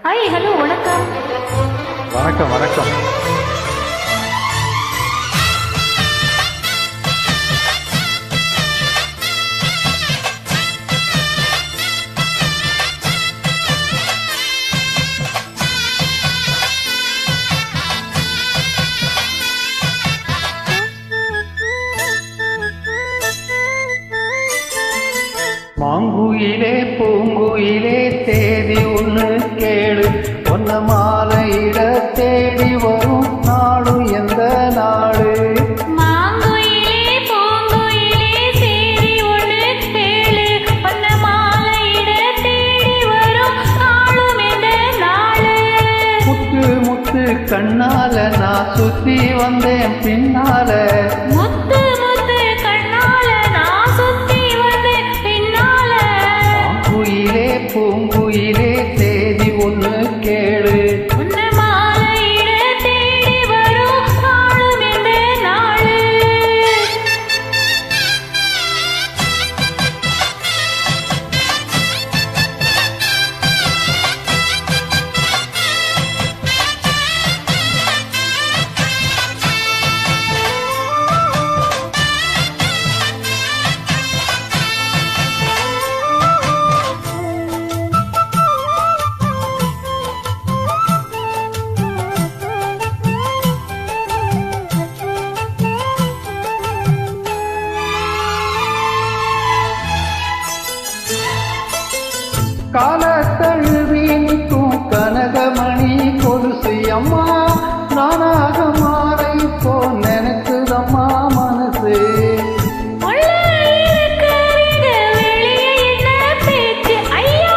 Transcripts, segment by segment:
Hi hello வணக்கம். வணக்கம் வணக்கம். மாங்குயிலே பூங்குயிலே தேதி ஒன்று கேளு, ஒன்ன மாலையிட தேடி வரும் நாடு எந்த நாடு? மாங்குயிலே பூங்குயிலே தேதி ஒன்று கேளு, ஒன்ன மாலையிட தேடி வரும் நாளும் எந்த நாடு? முத்து முத்து கண்ணால நான் சுத்தி வந்தேன் பின்னால. முத்து முத்து கண்ணால நான் சுத்தி வந்தேன் பின்னால. மாங்குயிலே பூங்குயிலே தேதி ஒன்று கேளு, உன்ன மாலையிட தேடி வரும் நாளும் எந்த நாடு? காலத்தழுவி நிற்கும் கனகமணி கொலுசு அம்மா, நானாக மாற இப்போ நினைக்குதம்மா மனசு. உள்ள இருக்கிறது வெளியே என்ன பேச்சு ஐயா,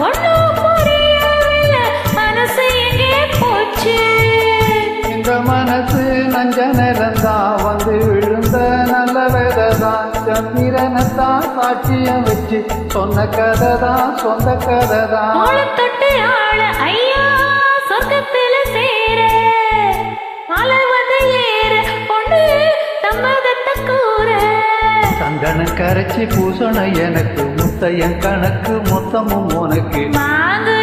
ஒண்ணும் புரியவில்லை, மனசு எங்கே போச்சு? இந்த மனசு நஞ்ச நிறந்தா வந்து விழுந்த நல்ல வேததான், சந்திரனைத்தான் சாட்சியம் வச்சு சொன்ன கதைதான் சொந்த கதைதான். ஆளத் தொட்டு ஆள ஐயா, சொர்க்கத்துல சேர மலை வந்து ஏற பொண்ணு சம்மதத்தை கூற. சந்தனம் கரைச்சி பூசணம் எனக்கு, முத்தையன் கணக்கு மொத்தமும் உனக்கு. மாங்கு